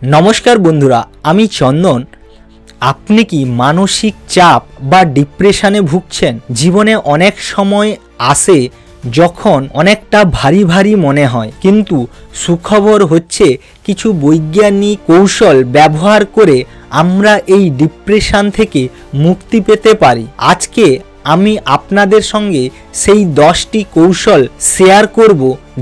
নমস্কার বন্ধুরা, আমি চন্দন। আপনি কি মানসিক চাপ বা ডিপ্রেশনে ভুগছেন? জীবনে অনেক সময় আসে যখন অনেকটা ভারী ভারী মনে হয়, কিন্তু সুখবর হচ্ছে কিছু বৈজ্ঞানিক কৌশল ব্যবহার করে আমরা এই ডিপ্রেশন থেকে মুক্তি পেতে পারি। আজকে আমি আপনাদের সঙ্গে সেই 10টি কৌশল শেয়ার করব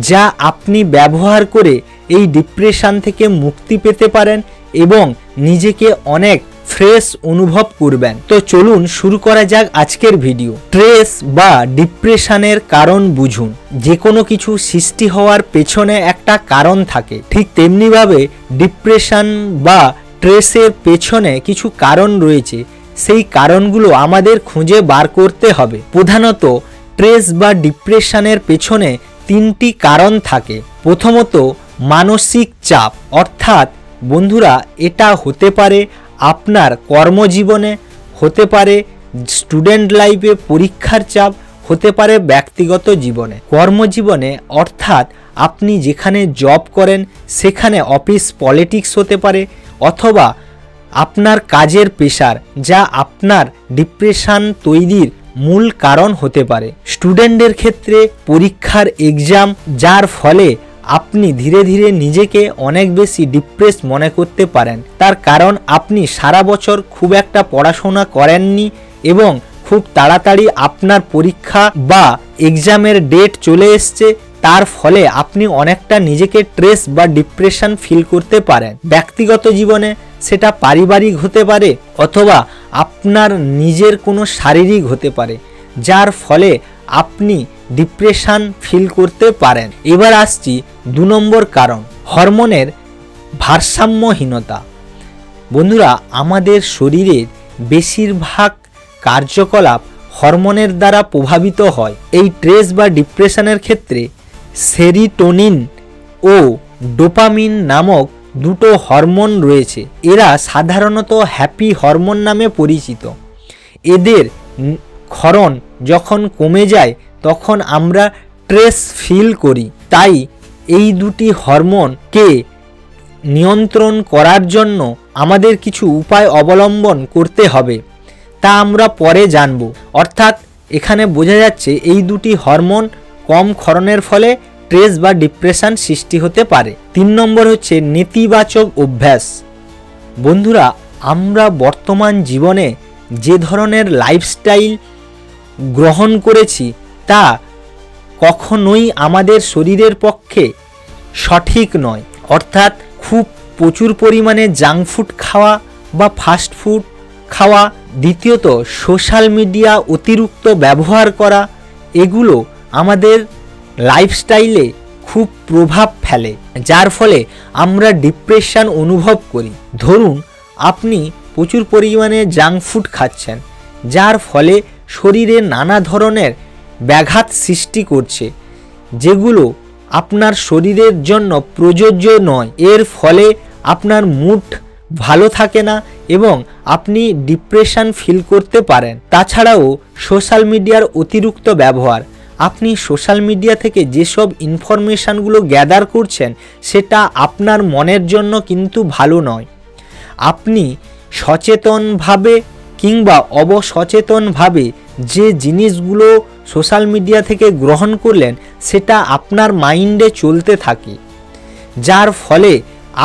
যা আপনি ব্যবহার করে এই ডিপ্রেশন থেকে মুক্তি পেতে পারেন এবং নিজেকে অনেক ফ্রেশ অনুভব করবেন। তো চলুন শুরু করা যাক আজকের ভিডিও। স্ট্রেস বা ডিপ্রেশনের কারণ বুঝুন। যে কোনো কিছু সৃষ্টি হওয়ার পেছনে একটা কারণ থাকে, ঠিক তেমনিভাবে ডিপ্রেশন বা স্ট্রেসের পেছনে কিছু কারণ রয়েছে। সেই কারণগুলো আমাদের খুঁজে বার করতে হবে। প্রধানত স্ট্রেস বা ডিপ্রেশনের পেছনে 3টি কারণ থাকে। প্রথমত মানসিক চাপ, অর্থাৎ বন্ধুরা এটা হতে পারে আপনার কর্মজীবনে, হতে পারে স্টুডেন্ট লাইফে পরীক্ষার চাপ, হতে পারে ব্যক্তিগত জীবনে। কর্মজীবনে অর্থাৎ আপনি যেখানে জব করেন সেখানে অফিস পলিটিক্স হতে পারে, অথবা আপনার কাজের প্রেশার যা আপনার ডিপ্রেশন তৈরির মূল কারণ হতে পারে। স্টুডেন্টদের ক্ষেত্রে পরীক্ষার এক্সাম, যার ফলে আপনি ধীরে ধীরে নিজেকে অনেক বেশি ডিপ্রেস মনে করতে পারেন। তার কারণ আপনি সারা বছর খুব একটা পড়াশোনা করেননি এবং খুব তাড়াতাড়ি আপনার পরীক্ষা বা এক্সামের ডেট চলে এসছে, তার ফলে আপনি অনেকটা নিজেকে স্ট্রেস বা ডিপ্রেশন ফিল করতে পারেন। ব্যক্তিগত জীবনে সেটা পারিবারিক হতে পারে অথবা আপনার নিজের কোনো শারীরিক হতে পারে, যার ফলে আপনি ডিপ্রেশন ফিল করতে পারেন। এবার আসছি 2 নম্বর কারণ, হরমোনের ভারসাম্যহীনতা। বন্ধুরা, আমাদের শরীরের বেশিরভাগ কার্যকলাপ হরমোনের দ্বারা প্রভাবিত হয়। এই স্ট্রেস বা ডিপ্রেশনের ক্ষেত্রে সেরিটোনিন ও ডোপামিন নামক 2টো হরমোন রয়েছে। এরা সাধারণত হ্যাপি হরমোন নামে পরিচিত। এদের ক্ষরণ যখন কমে যায় তখন আমরা স্ট্রেস ফিল করি। তাই এই 2টি হরমোনকে নিয়ন্ত্রণ করার জন্য আমাদের কিছু উপায় অবলম্বন করতে হবে, তা আমরা পরে জানব। অর্থাৎ এখানে বোঝা যাচ্ছে এই 2টি হরমোন কম ক্ষরণের ফলে স্ট্রেস বা ডিপ্রেশন সৃষ্টি হতে পারে। 3 নম্বর হচ্ছে নেতিবাচক অভ্যাস। বন্ধুরা, আমরা বর্তমান জীবনে যে ধরনের লাইফস্টাইল গ্রহণ করেছি তা কখনোই আমাদের শরীরের পক্ষে সঠিক নয়। অর্থাৎ খুব প্রচুর পরিমাণে জাঙ্ক ফুড খাওয়া বা ফাস্ট ফুড খাওয়া, দ্বিতীয়ত সোশ্যাল মিডিয়া অতিরিক্ত ব্যবহার করা, এগুলো আমাদের লাইফস্টাইলে খুব প্রভাব ফেলে, যার ফলে আমরা ডিপ্রেশন অনুভব করি। ধরুন আপনি প্রচুর পরিমাণে জাঙ্ক ফুড খাচ্ছেন, যার ফলে শরীরে নানা ধরনের ব্যাঘাত সৃষ্টি করছে, যেগুলো আপনার শরীরের জন্য প্রযোজ্য নয়। এর ফলে আপনার মুড ভালো থাকে না এবং আপনি ডিপ্রেশন ফিল করতে পারেন। তাছাড়াও সোশ্যাল মিডিয়ার অতিরিক্ত ব্যবহার, আপনি সোশ্যাল মিডিয়া থেকে যেসব ইনফরমেশানগুলো গ্যাদার করছেন সেটা আপনার মনের জন্য কিন্তু ভালো নয়। আপনি সচেতনভাবে কিংবা অবসচেতনভাবে যে জিনিসগুলো সোশ্যাল মিডিয়া থেকে গ্রহণ করলেন সেটা আপনার মাইন্ডে চলতে থাকে, যার ফলে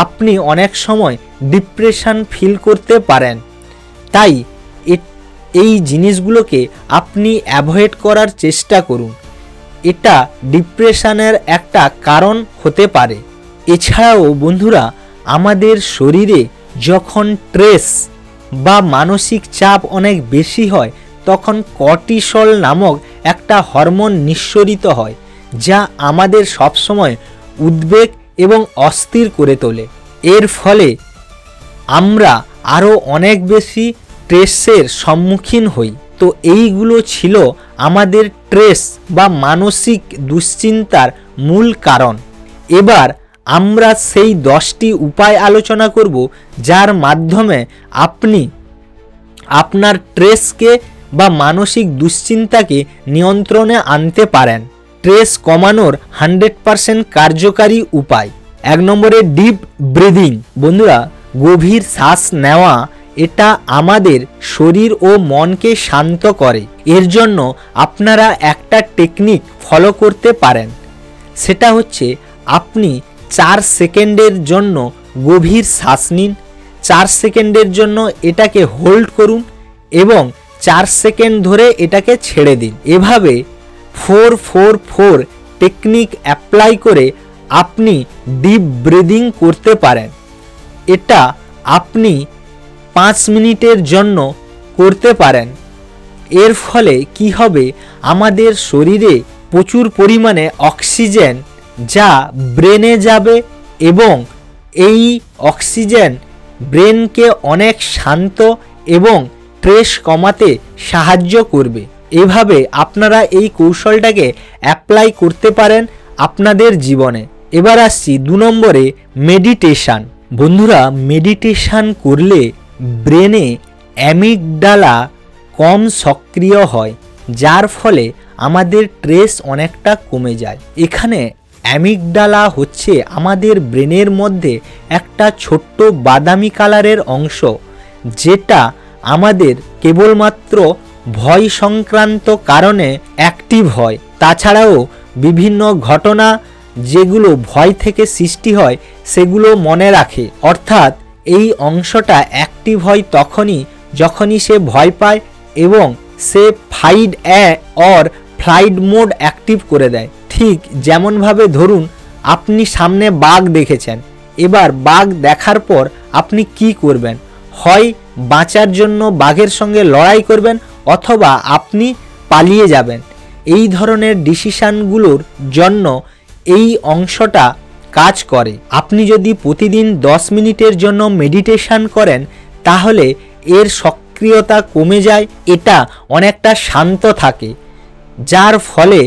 আপনি অনেক সময় ডিপ্রেশন ফিল করতে পারেন। তাই এই জিনিসগুলোকে আপনি অ্যাভয়েড করার চেষ্টা করুন। এটা ডিপ্রেশনের একটা কারণ হতে পারে। এছাড়াও বন্ধুরা, আমাদের শরীরে যখন স্ট্রেস বা মানসিক চাপ অনেক বেশি হয় তখন কর্টিসল নামক একটা হরমোন নিঃসরিত হয়, যা আমাদের সবসময় উদ্বেগ এবং অস্থির করে তোলে। এর ফলে আমরা আরও অনেক বেশি স্ট্রেসের সম্মুখীন হই। তো এইগুলো ছিল আমাদের স্ট্রেস বা মানসিক দুশ্চিন্তার মূল কারণ। এবার আমরা সেই 10টি উপায় আলোচনা করব যার মাধ্যমে আপনি আপনার স্ট্রেসকে বা মানসিক দুশ্চিন্তাকে নিয়ন্ত্রণে আনতে পারেন। স্ট্রেস কমানোর 100% কার্যকারী উপায়। 1 নম্বরে ডিপ ব্রিদিং। বন্ধুরা, গভীর শ্বাস নেওয়া এটা আমাদের শরীর ও মনকে শান্ত করে। এর জন্য আপনারা একটা টেকনিক ফলো করতে পারেন, সেটা হচ্ছে আপনি 4 সেকেন্ডের জন্য গভীর শ্বাস নিন, 4 সেকেন্ডের জন্য এটাকে হোল্ড করুন এবং 4 সেকেন্ড ধরে এটাকে ছেড়ে দিন। এভাবে 4-4-4 টেকনিক অ্যাপ্লাই করে আপনি ডিপ ব্রিদিং করতে পারেন। এটা আপনি 5 মিনিটের জন্য করতে পারেন। এর ফলে কি হবে, আমাদের শরীরে প্রচুর পরিমাণে অক্সিজেন যা ব্রেনে যাবে এবং এই অক্সিজেন ব্রেনকে অনেক শান্ত এবং স্ট্রেস কমাতে সাহায্য করবে। এভাবে আপনারা এই কৌশলটাকে অ্যাপ্লাই করতে পারেন আপনাদের জীবনে। এবার আসছি 2 নম্বরে মেডিটেশন। বন্ধুরা, মেডিটেশন করলে ব্রেনে অ্যামিগডালা কম সক্রিয় হয়, যার ফলে আমাদের স্ট্রেস অনেকটা কমে যায়। এখানে অ্যামিগডালা হচ্ছে আমাদের ব্রেনের মধ্যে একটা ছোট্ট বাদামি কালারের অংশ, যেটা আমাদের কেবলমাত্র ভয় সংক্রান্ত কারণে অ্যাক্টিভ হয়। তাছাড়াও বিভিন্ন ঘটনা যেগুলো ভয় থেকে সৃষ্টি হয় সেগুলো মনে রাখে। অর্থাৎ এই অংশটা অ্যাক্টিভ হয় যখনই সে ভয় পায় এবং সে fight or flight mode active করে দেয়। ঠিক যেমনভাবে ধরুন আপনি সামনে বাঘ দেখেছেন, এবার বাঘ দেখার পর আপনি কি করবেন? হয় বাঁচার জন্য বাঘের সঙ্গে লড়াই করবেন অথবা আপনি পালিয়ে যাবেন। এই ধরনের ডিসিশনগুলোর জন্য এই অংশটা কাজ করে। আপনি যদি প্রতিদিন 10 মিনিটের জন্য মেডিটেশন করেন তাহলে এর সক্রিয়তা কমে যায়, এটা অনেকটা শান্ত থাকে, যার ফলে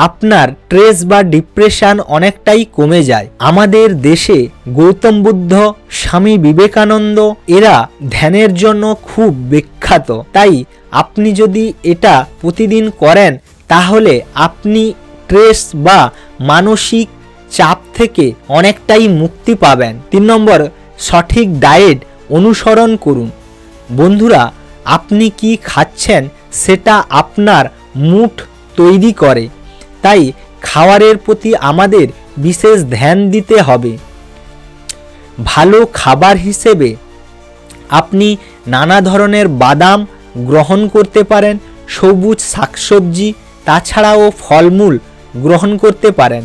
আপনার স্ট্রেস বা ডিপ্রেশন অনেকটাই কমে যায়। আমাদের দেশে গৌতম বুদ্ধ, স্বামী বিবেকানন্দ এরা ধ্যানের জন্য খুব বিখ্যাত। তাই আপনি যদি এটা প্রতিদিন করেন তাহলে আপনি স্ট্রেস বা মানসিক চাপ থেকে অনেকটাই মুক্তি পাবেন। 3 নম্বর, সঠিক ডায়েট অনুসরণ করুন। বন্ধুরা, আপনি কি খাচ্ছেন সেটা আপনার মুড তৈরি করে, তাই খাবারের প্রতি আমাদের বিশেষ ধ্যান দিতে হবে। ভালো খাবার হিসেবে আপনি নানা ধরনের বাদাম গ্রহণ করতে পারেন, সবুজ শাকসবজি, তাছাড়াও ফলমূল গ্রহণ করতে পারেন।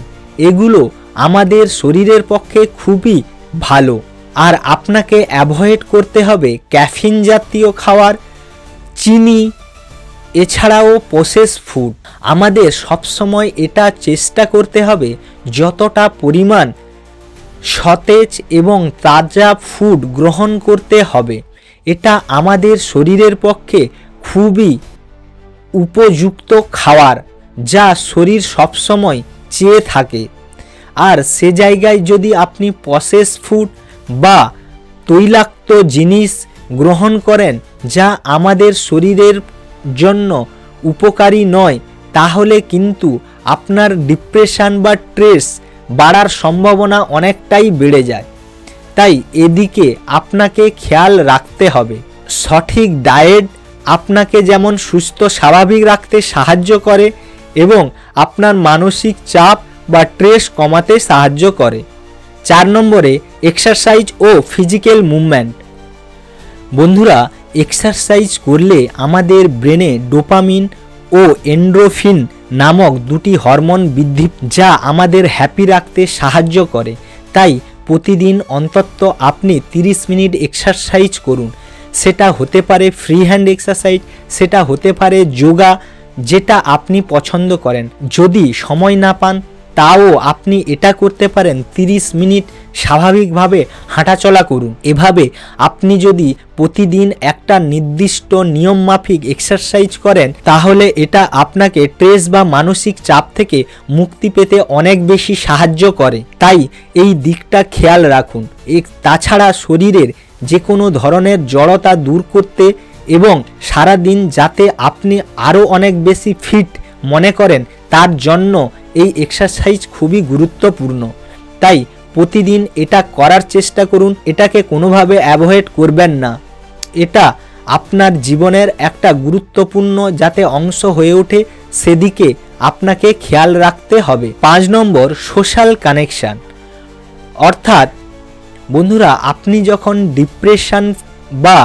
এগুলো আমাদের শরীরের পক্ষে খুবই ভালো। আর আপনাকে অ্যাভয়েড করতে হবে ক্যাফিন জাতীয় খাবার, চিনি, এছাড়াও প্রসেস ফুড। আমাদের সবসময় এটা চেষ্টা করতে হবে যতটা পরিমাণ সতেজ এবং তাজা ফুড গ্রহণ করতে হবে। এটা আমাদের শরীরের পক্ষে খুবই উপযুক্ত খাবার, যা শরীর সবসময় চেয়ে থাকে। আর সে জায়গায় যদি আপনি প্রসেস ফুড বা তৈলাক্ত জিনিস গ্রহণ করেন যা আমাদের শরীরের জন্য উপকারী নয়, তাহলে কিন্তু আপনার ডিপ্রেশন বা স্ট্রেস বাড়ার সম্ভাবনা অনেকটাই বেড়ে যায়। তাই এদিকে আপনাকে খেয়াল রাখতে হবে। সঠিক ডায়েট আপনাকে যেমন সুস্থ স্বাভাবিক রাখতে সাহায্য করে এবং আপনার মানসিক চাপ বা স্ট্রেস কমাতে সাহায্য করে। 4 নম্বরে এক্সারসাইজ ও ফিজিক্যাল মুভমেন্ট। বন্ধুরা, এক্সারসাইজ করলে আমাদের ব্রেনে ডোপামিন ও এন্ডোরফিন নামক 2টি হরমোন বৃদ্ধি, যা আমাদের হ্যাপি রাখতে সাহায্য করে। তাই প্রতিদিন অন্তত আপনি 30 মিনিট এক্সারসাইজ করুন। সেটা হতে পারে ফ্রি হ্যান্ড এক্সারসাইজ, সেটা হতে পারে যোগা, যেটা আপনি পছন্দ করেন। যদি সময় না পান তাও আপনি এটা করতে পারেন, 30 মিনিট স্বাভাবিকভাবে হাঁটাচলা করুন। এভাবে আপনি যদি প্রতিদিন একটা নির্দিষ্ট নিয়ম মাফিক এক্সারসাইজ করেন তাহলে এটা আপনাকে স্ট্রেস বা মানসিক চাপ থেকে মুক্তি পেতে অনেক বেশি সাহায্য করে। তাই এই দিকটা খেয়াল রাখুন। তাছাড়া শরীরের যে কোনো ধরনের জড়তা দূর করতে এবং সারা দিন যাতে আপনি আরও অনেক বেশি ফিট মনে করেন তার জন্য এই এক্সারসাইজ খুবই গুরুত্বপূর্ণ। তাই প্রতিদিন এটা করার চেষ্টা করুন। এটাকে কোনোভাবে অ্যাভয়েড করবেন না। এটা আপনার জীবনের একটা গুরুত্বপূর্ণ যাতে অংশ হয়ে ওঠে সেদিকে আপনাকে খেয়াল রাখতে হবে। 5 নম্বর, সোশ্যাল কানেকশান। অর্থাৎ বন্ধুরা, আপনি যখন ডিপ্রেশন বা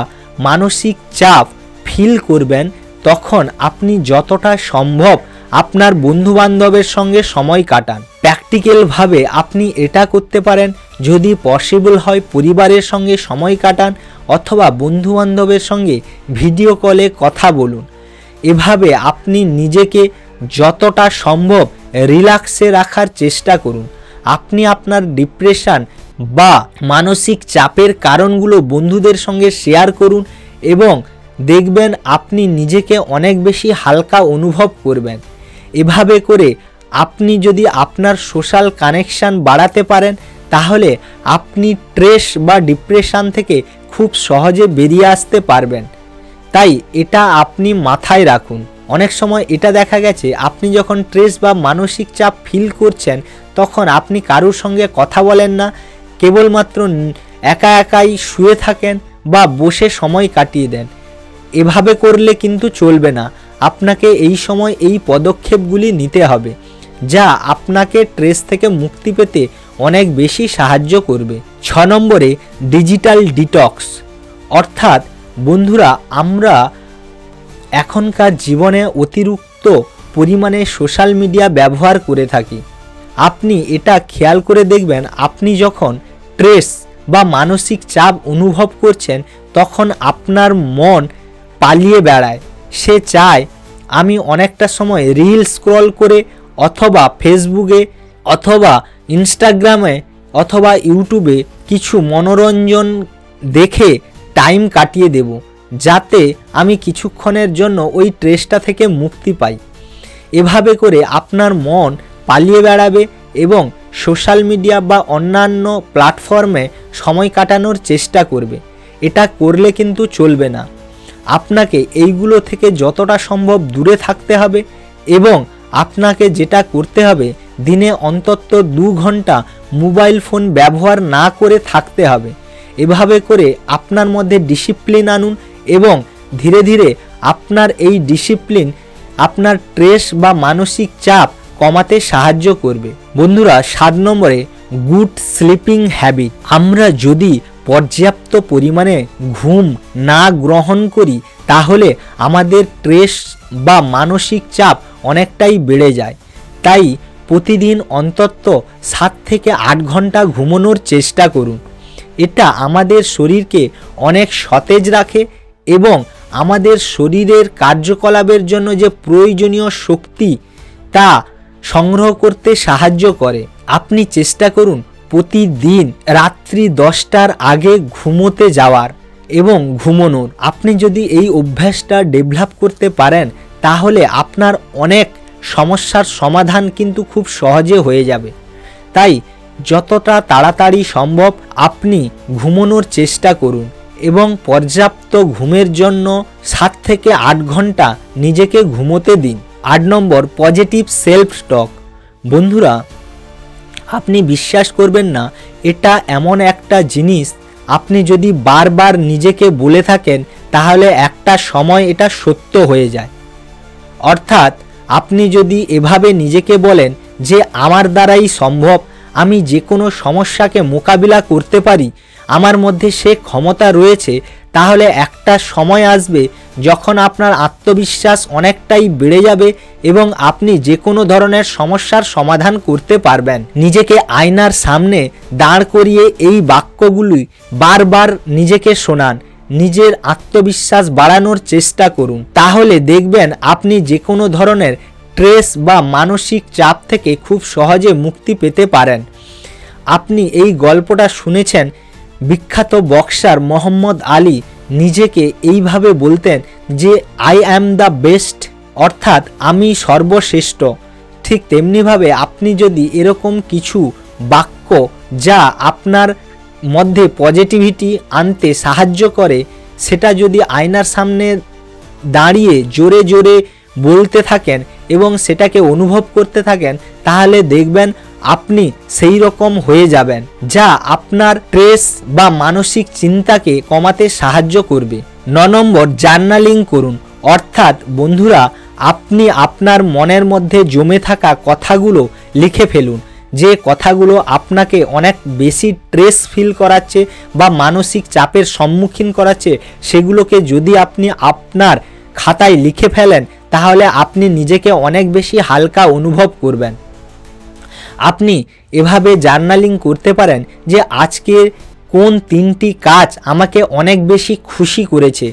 মানসিক চাপ ফিল করবেন তখন আপনি যতটা সম্ভব আপনার বন্ধুবান্ধবের সঙ্গে সময় কাটান। প্র্যাকটিক্যালভাবে আপনি এটা করতে পারেন, যদি পসিবল হয় পরিবারের সঙ্গে সময় কাটান অথবা বন্ধুবান্ধবের সঙ্গে ভিডিও কলে কথা বলুন। এভাবে আপনি নিজেকে যতটা সম্ভব রিল্যাক্সে রাখার চেষ্টা করুন। আপনি আপনার ডিপ্রেশন বা মানসিক চাপের কারণগুলো বন্ধুদের সঙ্গে শেয়ার করুন এবং দেখবেন আপনি নিজেকে অনেক বেশি হালকা অনুভব করবেন। এভাবে করে আপনি যদি আপনার সোশ্যাল কানেকশান বাড়াতে পারেন তাহলে আপনি স্ট্রেস বা ডিপ্রেশন থেকে খুব সহজে বেরিয়ে আসতে পারবেন। তাই এটা আপনি মাথায় রাখুন। অনেক সময় এটা দেখা গেছে আপনি যখন স্ট্রেস বা মানসিক চাপ ফিল করছেন তখন আপনি কারোর সঙ্গে কথা বলেন না, কেবলমাত্র একা একাই শুয়ে থাকেন বা বসে সময় কাটিয়ে দেন। এভাবে করলে কিন্তু চলবে না। আপনাকে এই সময় এই পদক্ষেপগুলি নিতে হবে যা আপনাকে স্ট্রেস থেকে মুক্তি পেতে অনেক বেশি সাহায্য করবে। 6 নম্বরে, ডিজিটাল ডিটক্স। অর্থাৎ বন্ধুরা, আমরা এখনকার জীবনে অতিরিক্ত পরিমাণে সোশ্যাল মিডিয়া ব্যবহার করে থাকি। আপনি এটা খেয়াল করে দেখবেন, আপনি যখন স্ট্রেস বা মানসিক চাপ অনুভব করছেন তখন আপনার মন পালিয়ে বেড়ায়। সে চায় আমি অনেকটা সময় রিল স্ক্রল করে অথবা ফেসবুকে অথবা ইনস্টাগ্রামে অথবা ইউটিউবে কিছু মনোরঞ্জন দেখে টাইম কাটিয়ে দেব, যাতে আমি কিছুক্ষণের জন্য ওই স্ট্রেসটা থেকে মুক্তি পাই। এভাবে করে আপনার মন পালিয়ে বেড়াবে এবং সোশ্যাল মিডিয়া বা অন্যান্য প্ল্যাটফর্মে সময় কাটানোর চেষ্টা করবে। এটা করলে কিন্তু চলবে না। আপনাকে এইগুলো থেকে যতটা সম্ভব দূরে থাকতে হবে এবং আপনাকে যেটা করতে হবে, দিনে অন্তত 2 ঘন্টা মোবাইল ফোন ব্যবহার না করে থাকতে হবে। এভাবে করে আপনার মধ্যে ডিসিপ্লিন আনুন এবং ধীরে ধীরে আপনার এই ডিসিপ্লিন আপনার স্ট্রেস বা মানসিক চাপ কমাতে সাহায্য করবে। বন্ধুরা, 7 নম্বরে, গুড স্লিপিং হ্যাবিট। আমরা যদি পর্যাপ্ত পরিমাণে ঘুম না গ্রহণ করি তাহলে আমাদের স্ট্রেস বা মানসিক চাপ অনেকটাই বেড়ে যায়। তাই প্রতিদিন অন্তত 7 থেকে 8 ঘন্টা ঘুমানোর চেষ্টা করুন। এটা আমাদের শরীরকে অনেক সতেজ রাখে এবং আমাদের শরীরের কার্যকলাপের জন্য যে প্রয়োজনীয় শক্তি তা সংগ্রহ করতে সাহায্য করে। আপনি চেষ্টা করুন প্রতিদিন রাত্রি 10টার আগে ঘুমোতে যাওয়ার এবং ঘুমানোর। আপনি যদি এই অভ্যাসটা ডেভেলপ করতে পারেন তাহলে আপনার অনেক সমস্যার সমাধান কিন্তু খুব সহজে হয়ে যাবে। তাই যতটা তাড়াতাড়ি সম্ভব আপনি ঘুমানোর চেষ্টা করুন এবং পর্যাপ্ত ঘুমের জন্য 7 থেকে 8 ঘন্টা নিজেকে ঘুমোতে দিন। 8 নম্বর, পজিটিভ সেলফ টক। বন্ধুরা, আপনি বিশ্বাস করবেন না, এটা এমন একটা জিনিস আপনি যদি বারবার নিজেকে বলে থাকেন তাহলে একটা সময় এটা সত্য হয়ে যায়। অর্থাৎ আপনি যদি এভাবে নিজেকে বলেন যে আমার দ্বারাই সম্ভব, আমি যে কোনো সমস্যাকে মোকাবিলা করতে পারি, আমার মধ্যে সে ক্ষমতা রয়েছে, তাহলে একটা সময় আসবে যখন আপনার আত্মবিশ্বাস অনেকটাই বেড়ে যাবে এবং আপনি যে কোনো ধরনের সমস্যার সমাধান করতে পারবেন। নিজেকে আয়নার সামনে দাঁড় করিয়ে এই বাক্যগুলি বারবার নিজেকে শোনান, নিজের আত্মবিশ্বাস বাড়ানোর চেষ্টা করুন। তাহলে দেখবেন আপনি যে কোনো ধরনের স্ট্রেস বা মানসিক চাপ থেকে খুব সহজে মুক্তি পেতে পারেন। আপনি এই গল্পটা শুনেছেন, বিখ্যাত বক্সার মোহাম্মদ আলী নিজেকে এইভাবে বলতেন যে আই অ্যাম দ্য বেস্ট, অর্থাৎ আমি সর্বশ্রেষ্ঠ। ঠিক তেমনিভাবে আপনি যদি এরকম কিছু বাক্য যা আপনার মধ্যে পজিটিভিটি আনতে সাহায্য করে সেটা যদি আয়নার সামনে দাঁড়িয়ে জোরে জোরে বলতে থাকেন এবং সেটাকে অনুভব করতে থাকেন তাহলে দেখবেন আপনি সেই রকম হয়ে যাবেন, যা আপনার স্ট্রেস বা মানসিক চিন্তাকে কমাতে সাহায্য করবে। 9 নম্বর, জার্নালিং করুন। অর্থাৎ বন্ধুরা, আপনি আপনার মনের মধ্যে জমে থাকা কথাগুলো লিখে ফেলুন। যে কথাগুলো আপনাকে অনেক বেশি স্ট্রেস ফিল করাচ্ছে বা মানসিক চাপের সম্মুখীন করাচ্ছে, সেগুলোকে যদি আপনি আপনার খাতায় লিখে ফেলেন তাহলে আপনি নিজেকে অনেক বেশি হালকা অনুভব করবেন। আপনি এভাবে জার্নালিং করতে পারেন যে আজকের কোন 3টি কাজ আমাকে অনেক বেশি খুশি করেছে,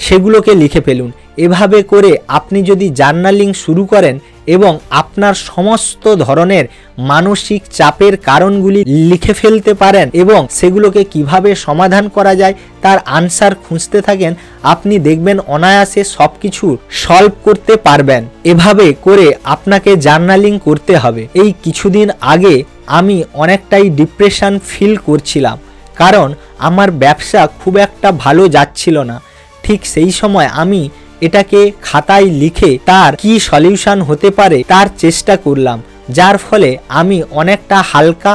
সেগুলোকে লিখে ফেলুন। এভাবে করে আপনি যদি জার্নালিং শুরু করেন এবং আপনার সমস্ত ধরনের মানসিক চাপের কারণগুলি লিখে ফেলতে পারেন এবং সেগুলোকে কিভাবে সমাধান করা যায় তার আনসার খুঁজতে থাকেন, আপনি দেখবেন অনায়াসে সব কিছু সলভ করতে পারবেন। এভাবে করে আপনাকে জার্নালিং করতে হবে। এই কিছুদিন আগে আমি অনেকটাই ডিপ্রেশন ফিল করছিলাম, কারণ আমার ব্যবসা খুব একটা ভালো যাচ্ছিল না। ঠিক সেই সময় আমি এটাকে খাতায় লিখে তার কি সলিউশন হতে পারে তার চেষ্টা করলাম, যার ফলে আমি অনেকটা হালকা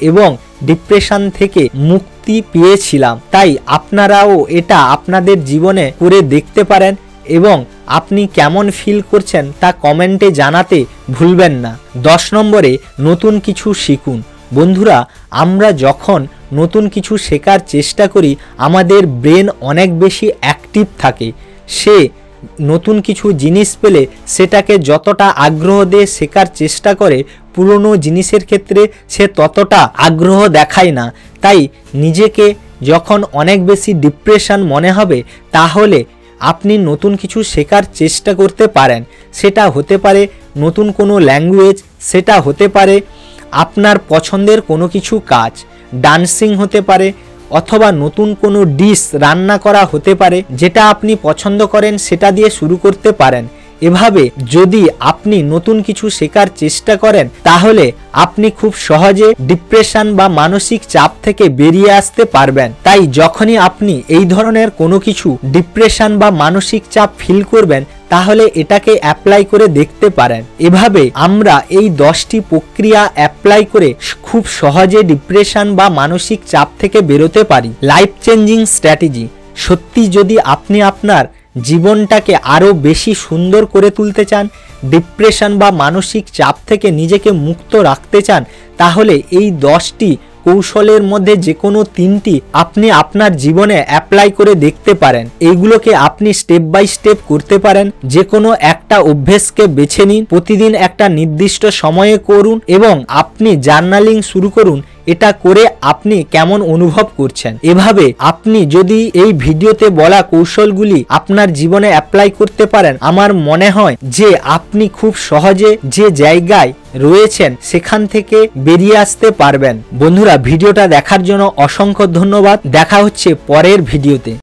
এবং ডিপ্রেশন থেকে মুক্তি পেয়েছিলাম। তাই আপনারাও এটা আপনাদের জীবনে করে দেখতে পারেন এবং আপনি কেমন ফিল করছেন তা কমেন্টে জানাতে ভুলবেন না। 10 নম্বরে, নতুন কিছু শিখুন। বন্ধুরা, আমরা যখন নতুন কিছু শেখার চেষ্টা করি আমাদের ব্রেন অনেক বেশি অ্যাক্টিভ থাকে। সে নতুন কিছু জিনিস পেলে সেটাকে যতটা আগ্রহ দিয়ে শেখার চেষ্টা করে, পুরনো জিনিসের ক্ষেত্রে সে ততটা আগ্রহ দেখায় না। তাই নিজেকে যখন অনেক বেশি ডিপ্রেশন মনে হবে তাহলে আপনি নতুন কিছু শেখার চেষ্টা করতে পারেন। সেটা হতে পারে নতুন কোনো ল্যাঙ্গুয়েজ, সেটা হতে পারে আপনার পছন্দের কোনো কিছু কাজ, ডান্সিং হতে পারে, অথবা নতুন কোনো ডিশ রান্না করা হতে পারে। যেটা আপনি পছন্দ করেন সেটা দিয়ে শুরু করতে পারেন। এভাবে যদি আপনি নতুন কিছু শেখার চেষ্টা করেন তাহলে আপনি খুব সহজে ডিপ্রেশন বা মানসিক চাপ থেকে বেরিয়ে আসতে পারবেন। তাই যখনই আপনি এই ধরনের কোনো কিছু ডিপ্রেশন বা মানসিক চাপ ফিল করবেন তাহলে এটাকে অ্যাপ্লাই করে দেখতে পারেন। এভাবে আমরা এই 10টি প্রক্রিয়া অ্যাপ্লাই করে খুব সহজে ডিপ্রেশন বা মানসিক চাপ থেকে বেরোতে পারি। Life changing strategy. সত্যি যদি আপনি আপনার জীবনটাকে আরও বেশি সুন্দর করে তুলতে চান, ডিপ্রেশন বা মানসিক চাপ থেকে নিজেকে মুক্ত রাখতে চান, তাহলে এই 10টি কৌশলের মধ্যে যে কোনো 3টি আপনি আপনার জীবনে অ্যাপ্লাই করে দেখতে পারেন। এইগুলোকে আপনি স্টেপ বাই স্টেপ করতে পারেন। যে কোনো একটা অভ্যেসকে বেছে নিন, প্রতিদিন একটা নির্দিষ্ট সময়ে করুন এবং আপনি জার্নালিং শুরু করুন। এটা করে আপনি কেমন অনুভব করছেন। এভাবে আপনি যদি এই ভিডিওতে বলা কৌশলগুলি আপনার জীবনে অ্যাপ্লাই করতে পারেন, আমার মনে হয় যে আপনি খুব সহজে যে জায়গায় রয়েছেন সেখান থেকে বেরিয়ে আসতে পারবেন। বন্ধুরা, ভিডিওটা দেখার জন্য অসংখ্য ধন্যবাদ। দেখা হচ্ছে পরের ভিডিওতে।